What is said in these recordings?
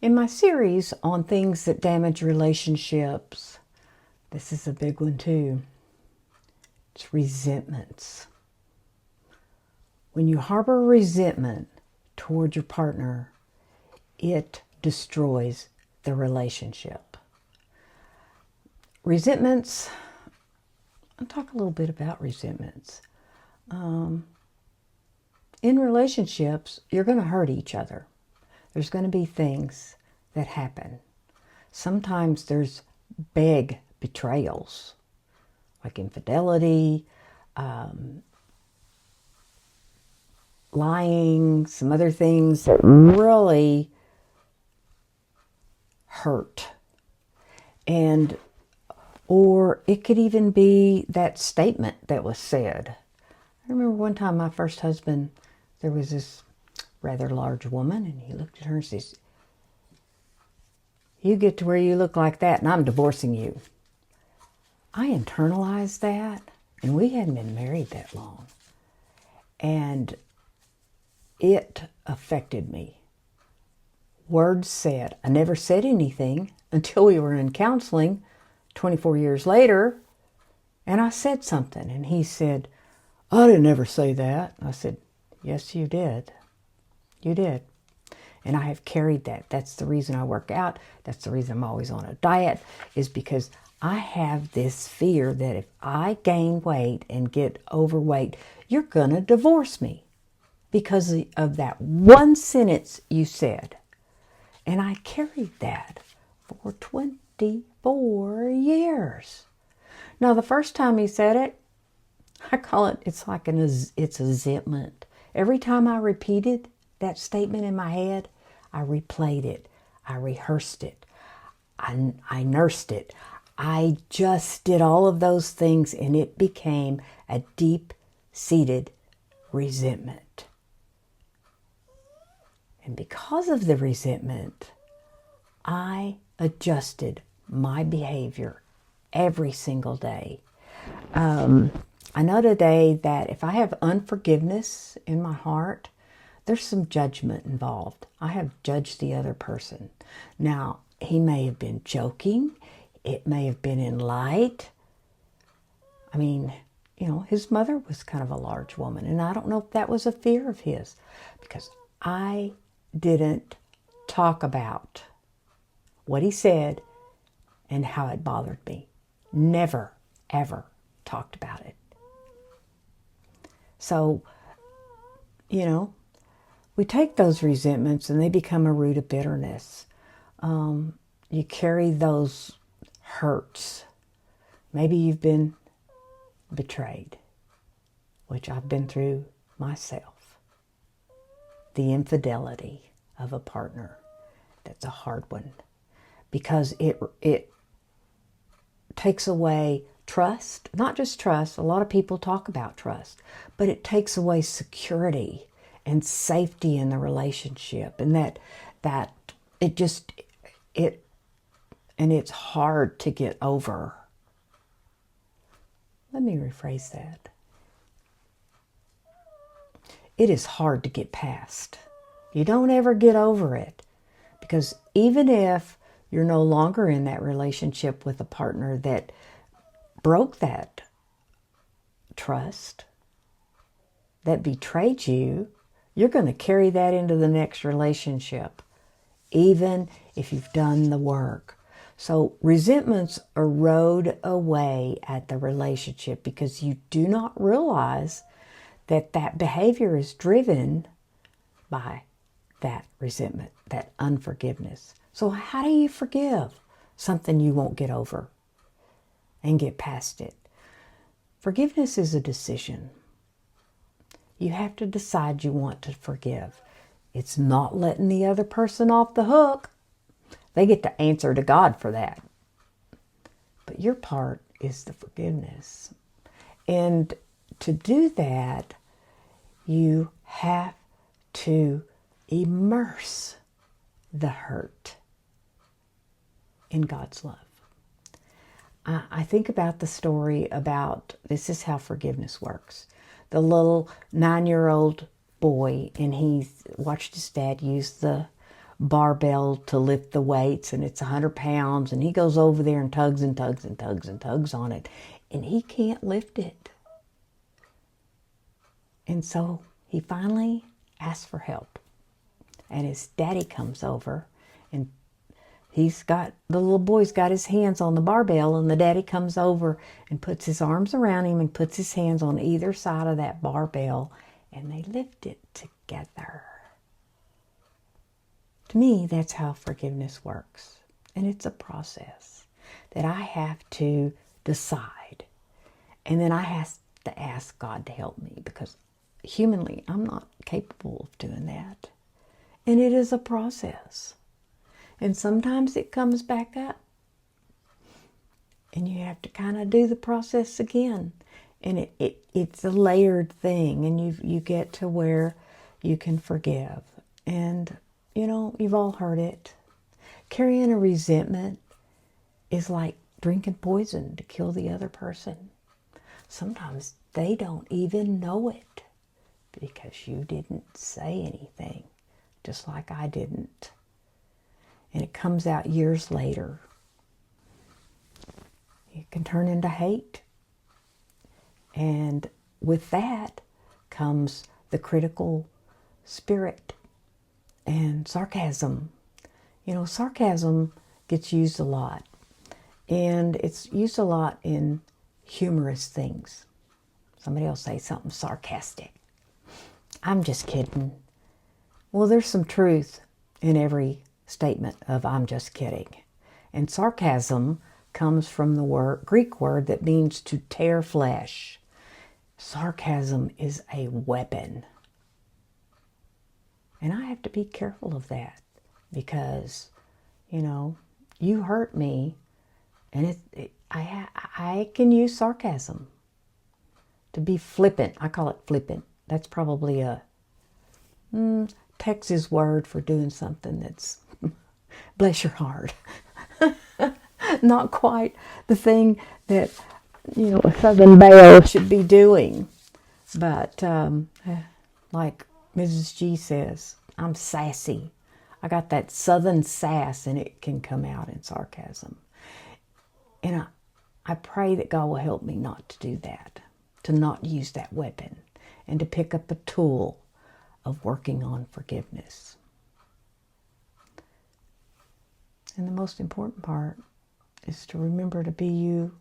In my series on things that damage relationships, this is a big one too. It's resentments. When you harbor resentment toward your partner, it destroys the relationship. Resentments, I'll talk a little bit about resentments. In relationships, you're going to hurt each other. There's going to be things that happen. Sometimes there's big betrayals, like infidelity, lying, some other things that really hurt. Or it could even be that statement that was said. I remember one time my first husband, there was this rather large woman, and he looked at her and says, "You get to where you look like that and I'm divorcing you." I internalized that, and we hadn't been married that long. And it affected me. Words said. I never said anything until we were in counseling 24 years later, and I said something, and he said, "I didn't ever say that." I said, "Yes, you did. You did." And I have carried that. That's the reason I work out. That's the reason I'm always on a diet, is because I have this fear that if I gain weight and get overweight, you're going to divorce me because of that one sentence you said. And I carried that for 24 years. Now, the first time he said it, I call it, it's a resentment. Every time I repeated that statement in my head, I replayed it. I rehearsed it. I nursed it. I just did all of those things, and it became a deep-seated resentment. And because of the resentment, I adjusted my behavior every single day. I know today that if I have unforgiveness in my heart, there's some judgment involved. I have judged the other person. Now, he may have been joking. It may have been in light. I mean, his mother was kind of a large woman, and I don't know if that was a fear of his, because I didn't talk about what he said and how it bothered me. Never, ever talked about it. So, we take those resentments and they become a root of bitterness. You carry those hurts. Maybe you've been betrayed, which I've been through myself. The infidelity of a partner, that's a hard one, because it takes away trust. Not just trust. A lot of people talk about trust, but it takes away security and safety in the relationship, and it's hard to get over. Let me rephrase that. It is hard to get past. You don't ever get over it, because even if you're no longer in that relationship with a partner that broke that trust, that betrayed you, you're going to carry that into the next relationship, even if you've done the work. So resentments erode away at the relationship because you do not realize that behavior is driven by that resentment, that unforgiveness. So how do you forgive something you won't get over and get past it? Forgiveness is a decision. You have to decide you want to forgive. It's not letting the other person off the hook. They get to answer to God for that. But your part is the forgiveness. And to do that, you have to immerse the hurt in God's love. I think about the story about, this is how forgiveness works. The little 9-year-old boy, and he watched his dad use the barbell to lift the weights, and it's 100 pounds, and he goes over there and tugs and tugs and tugs and tugs on it, and he can't lift it. And so he finally asks for help, and his daddy comes over, and the little boy's got his hands on the barbell, and the daddy comes over and puts his arms around him and puts his hands on either side of that barbell, and they lift it together. To me, that's how forgiveness works. And it's a process that I have to decide. And then I have to ask God to help me, because humanly, I'm not capable of doing that. And it is a process. And sometimes it comes back up. And you have to kind of do the process again. And it's a layered thing. And you get to where you can forgive. And, you know, you've all heard it. Carrying a resentment is like drinking poison to kill the other person. Sometimes they don't even know it because you didn't say anything, just like I didn't. And it comes out years later. It can turn into hate. And with that comes the critical spirit and sarcasm. You know, sarcasm gets used a lot. And it's used a lot in humorous things. Somebody will say something sarcastic. I'm just kidding. Well, there's some truth in every statement of I'm just kidding. And sarcasm comes from the Greek word that means to tear flesh. Sarcasm is a weapon. And I have to be careful of that because, you know, you hurt me, and I can use sarcasm to be flippant. I call it flippant. That's probably a Texas word for doing something that's bless your heart. Not quite the thing that, you know, a Southern belle should be doing. But like Mrs. G says, I'm sassy. I got that Southern sass, and it can come out in sarcasm. And I pray that God will help me not to do that, to not use that weapon, and to pick up a tool of working on forgiveness. And the most important part is to remember to be you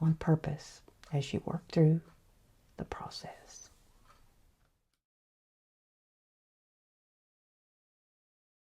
on purpose as you work through the process.